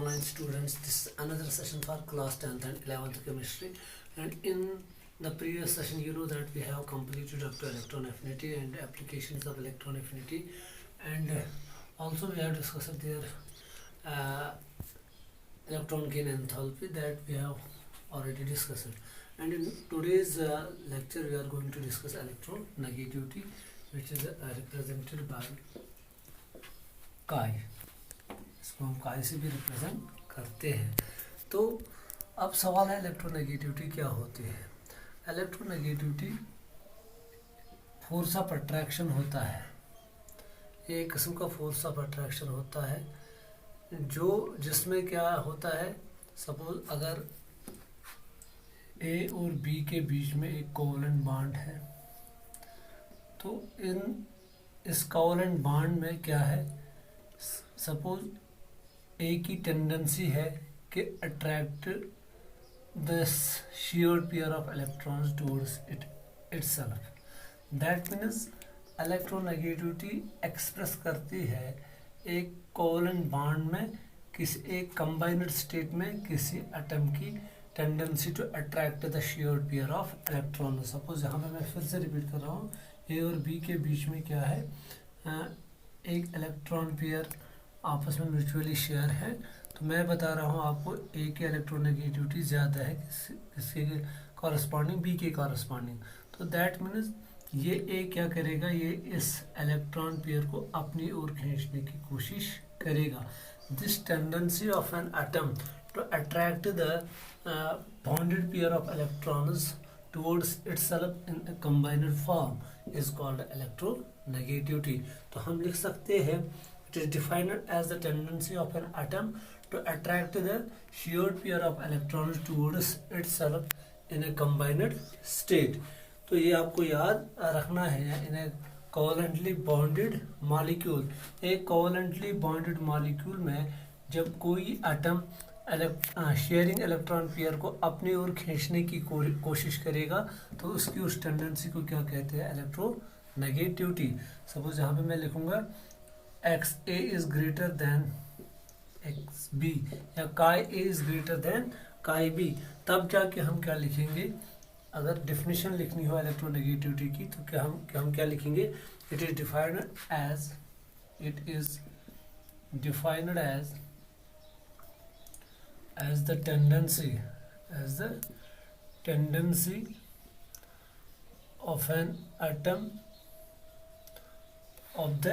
online students, this is another session for class 10th and 11th chemistry. And in the previous session, you know that we have completed up to electron affinity and applications of electron affinity, and also we have discussed their electron gain enthalpy that we have already discussed. And in today's lecture, we are going to discuss electron negativity, which is represented by chi. इसको हम chi से भी represent करते हैं. तो अब सवाल है इलेक्ट्रोनेगेटिविटी क्या होती है. इलेक्ट्रोनेगेटिविटी फोर्स ऑफ अट्रैक्शन होता है. ये एक किस्म का फोर्स ऑफ अट्रैक्शन होता है जिसमें क्या होता है, सपोज अगर ए और बी के बीच में एक कोवलेंट बॉन्ड है, तो इस कोवलेंट बॉन्ड में क्या है, सपोज ए की टेंडेंसी है कि attract the shear pair of electrons towards itself. That means electronegativity express करती है एक कोवलेंट बॉन्ड में किसी एक कंबाइंड स्टेट में किसी एटम की tendency to attract the shear pair of electron. Suppose यहाँ पे मैं फिर से रिपीट कर रहा हूँ, ए और बी के बीच में क्या है, एक इलेक्ट्रॉन पेयर आपस में म्यूचुअली शेयर है. तो मैं बता रहा हूँ आपको ए की इलेक्ट्रोनेगेटिविटी ज़्यादा है किसके कॉरस्पॉन्डिंग, बी के कॉरस्पॉन्डिंग. तो दैट मीन्स ये ए क्या करेगा, ये इस इलेक्ट्रॉन पेयर को अपनी ओर खींचने की कोशिश करेगा. This tendency of an atom to attract the bonded pair of electrons towards itself in a combined form is called electronegativity. तो हम लिख सकते हैं, it is defined as the tendency of an atom to attract the shear pair of electrons towards itself in a combined state. तो ये आपको याद रखना है. इन ए कोवलेंटली बॉन्डेड मॉलिक्यूल, एक कोवलेंटली बॉन्डेड मॉलिक्यूल में जब कोई एटम शेयरिंग इलेक्ट्रॉन पेयर को अपनी ओर खींचने की कोशिश करेगा, तो उसकी उस टेंडेंसी को क्या कहते हैं, इलेक्ट्रोनेगेटिविटी. सपोज यहाँ पे मैं लिखूंगा X A is greater than X B, या chi A is greater than chi B. तब जाके हम क्या लिखेंगे, अगर डिफिनेशन लिखनी हो इलेक्ट्रोनेगेटिविटी की, तो हम क्या लिखेंगे, it is defined as the tendency of an atom of the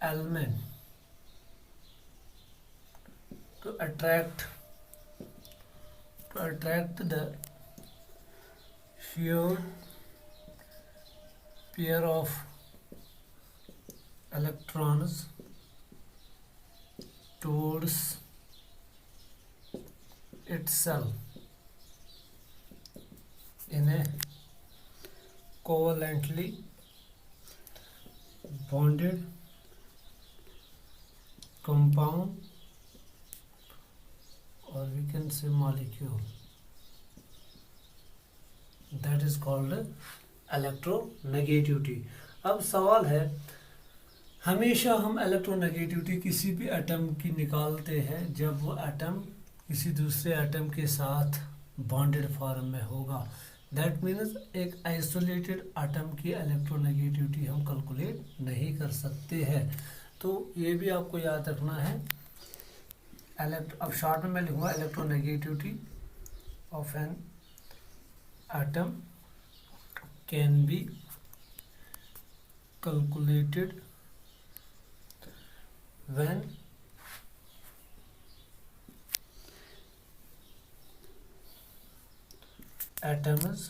element to attract the shear pair of electrons towards itself in a covalently bonded compound, or we can say molecule, that is called electronegativity. अब सवाल है, हमेशा हम electronegativity किसी भी atom की निकालते हैं जब वो एटम किसी दूसरे एटम के साथ बॉन्डेड फॉर्म में होगा. दैट मीन्स एक आइसोलेटेड एटम की इलेक्ट्रोनेगेटिविटी हम कैलकुलेट नहीं कर सकते हैं. तो ये भी आपको याद रखना है. अब शॉर्ट में मैं लिखूंगा, electronegativity of an atom can be calculated when atoms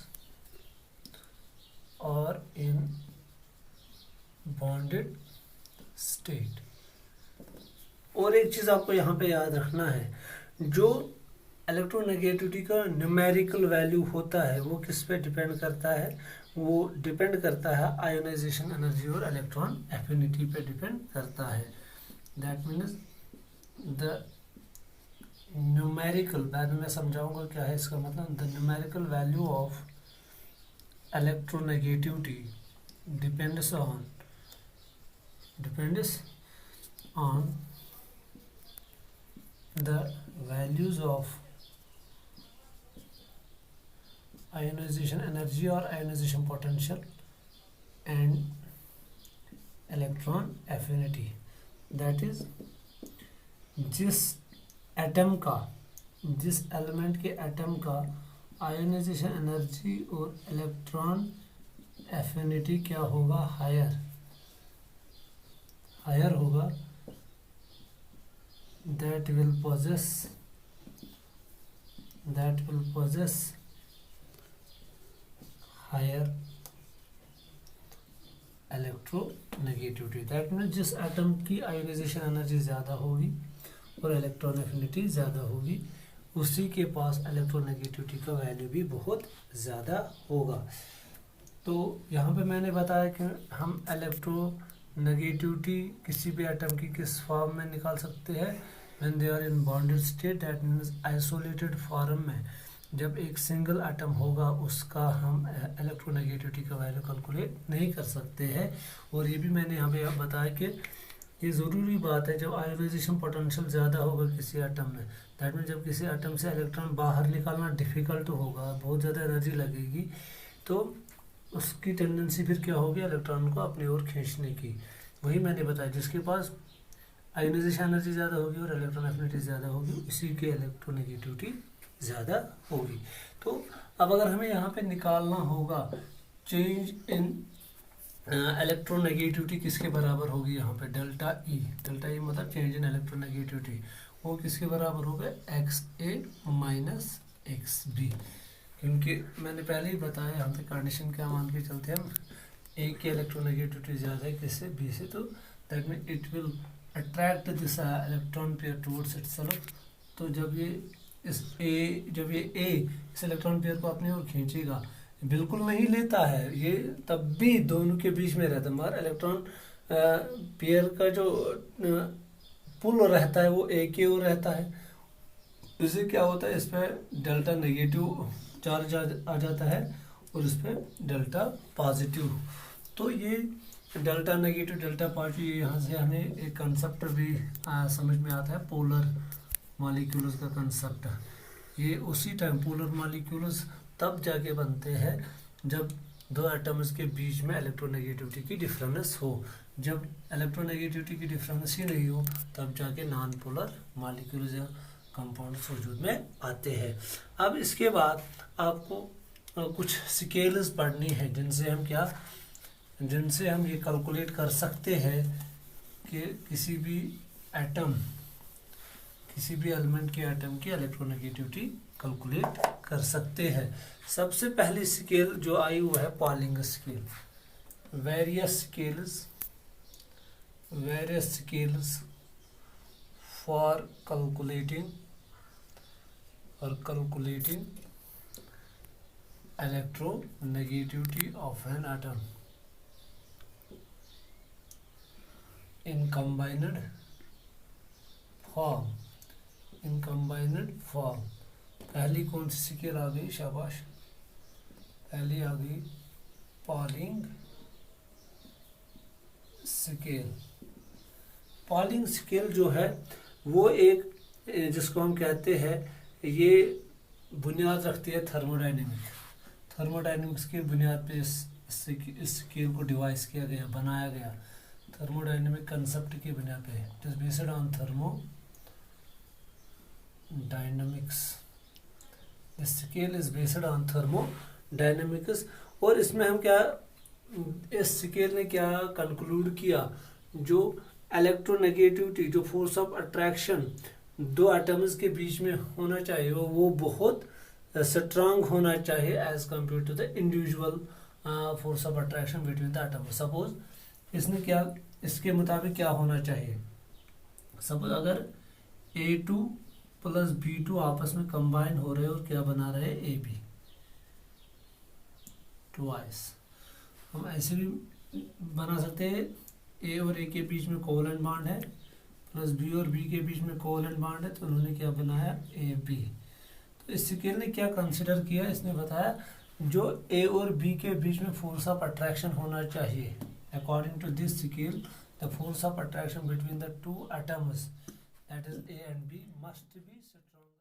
are in bonded state. और एक चीज आपको यहाँ पे याद रखना है, जो इलेक्ट्रोनेगेटिविटी का न्यूमेरिकल वैल्यू होता है वो किस पे डिपेंड करता है, वो डिपेंड करता है आयोनाइजेशन एनर्जी और इलेक्ट्रॉन एफिनिटी पे डिपेंड करता है. दैट मीन्स द न्यूमेरिकल, बाद में मैं समझाऊंगा क्या है इसका मतलब. The numerical value of electronegativity depends on the values of ionization energy or ionization potential and electron affinity, that is जिस एटम का, जिस एलिमेंट के एटम का आयोनाइजेशन एनर्जी और इलेक्ट्रॉन एफिनिटी क्या होगा, हायर होगा, that will possess higher electronegativity. That means जिस एटम की आयोनाइजेशन एनर्जी ज़्यादा होगी और इलेक्ट्रॉन एफिनिटी ज़्यादा होगी, उसी के पास इलेक्ट्रोनेगेटिविटी का वैल्यू भी बहुत ज़्यादा होगा। तो यहाँ पे मैंने बताया कि हम इलेक्ट्रोनेगेटिविटी किसी भी एटम की किस फॉर्म में निकाल सकते हैं, when they are in bonded state, that means isolated form में जब एक सिंगल एटम होगा उसका हम इलेक्ट्रोनेगेटिविटी का वैल्यू कैलकुलेट नहीं कर सकते हैं। और ये भी मैंने यहाँ पे बताया कि ये ज़रूरी बात है, जब आयोनाइजेशन पोटेंशियल ज़्यादा होगा किसी एटम में, दैट मीन जब किसी एटम से इलेक्ट्रॉन बाहर निकालना डिफ़िकल्ट होगा, बहुत ज़्यादा एनर्जी लगेगी, तो उसकी टेंडेंसी फिर क्या होगी, इलेक्ट्रॉन को अपनी ओर खींचने की। वही मैंने बताया, जिसके पास आयोनाइजेशन एनर्जी ज़्यादा होगी और इलेक्ट्रॉन एफिनिटी ज़्यादा होगी, उसी के इलेक्ट्रोनेगेटिविटी ज़्यादा होगी। तो अब अगर हमें यहाँ पे निकालना होगा चेंज इन इलेक्ट्रोनेगेटिविटी किसके बराबर होगी, यहाँ पे डेल्टा ई मतलब चेंज इन इलेक्ट्रोनेगेटिविटी, वो किसके बराबर होगा, एक्स ए माइनस एक्स बी। क्योंकि मैंने पहले ही बताया यहाँ पे कंडीशन क्या मान के चलते हैं हम, ए की इलेक्ट्रोनेगेटिविटी ज़्यादा है किससे, बी से, तो that mean it will attract this electron pair towards itself. तो जब ये इस इलेक्ट्रॉन पेयर को अपनी ओर खींचेगा, बिल्कुल नहीं लेता है ये, तब भी दोनों के बीच में रहता है, मगर इलेक्ट्रॉन पेयर का जो पुल रहता है वो ए की ओर रहता है। इससे क्या होता है, इस पर डेल्टा नेगेटिव चार्ज आ जाता है और इस पर डेल्टा पॉजिटिव। तो ये डेल्टा नेगेटिव डेल्टा पॉजिटिव, यहाँ से हमें एक कंसेप्ट भी समझ में आता है, पोलर मॉलिक्यूल्स का कंसेप्ट। ये उसी टाइम पोलर मॉलिक्यूल्स तब जाके बनते हैं जब दो एटम्स के बीच में इलेक्ट्रोनेगेटिविटी की डिफरेंस हो। जब इलेक्ट्रोनेगेटिविटी की डिफरेंस ही नहीं हो तब जाके नॉन पोलर मॉलिक्यूल्स या कंपाउंड्स वजूद में आते हैं। अब इसके बाद आपको कुछ स्केल्स पढ़नी है जिनसे हम ये कैलकुलेट कर सकते हैं कि किसी भी एलिमेंट के एटम की इलेक्ट्रोनेगेटिविटी कैलकुलेट कर सकते हैं। सबसे पहली स्केल जो आई हुआ है polling scale. Various scales for calculating electronegativity of an atom in combined form. पहली कौन सी स्केल आ गई, शाबाश, पहली आ गई पॉलिंग स्केल। पॉलिंग स्केल जो है वो एक, जिसको हम कहते हैं, ये बुनियाद रखती है थर्मोडायनेमिक्स की बुनियाद पे इस स्केल को डिवाइस किया गया, बनाया गया थर्मोडायनेमिक कंसेप्ट की बुनियाद पे। It is based on thermodynamics, scale is based on thermodynamics. और इसमें हम क्या, इस स्केल ने क्या कंक्लूड किया, जो इलेक्ट्रोनेगेटिविटी, जो फोर्स ऑफ अट्रैक्शन दो एटम्स के बीच में होना चाहिए वो बहुत स्ट्रांग होना चाहिए as compare to the individual force of attraction between the atom. Suppose इसके मुताबिक क्या होना चाहिए, सपोज अगर A2 प्लस B2 आपस में कंबाइन हो रहे हैं और क्या बना रहे हैं, AB ट्वाइस। हम ऐसे भी बना सकते हैं, A और A के बीच में कोवेलेंट बॉन्ड है, प्लस B और B के बीच में कोवेलेंट बॉन्ड है, तो उन्होंने क्या बनाया, AB। तो इस स्केल ने क्या कंसिडर किया, इसने बताया जो A और B के बीच में फोर्स ऑफ अट्रैक्शन होना चाहिए, according to this scale the force of attraction between the two atoms that is A and B must be stronger.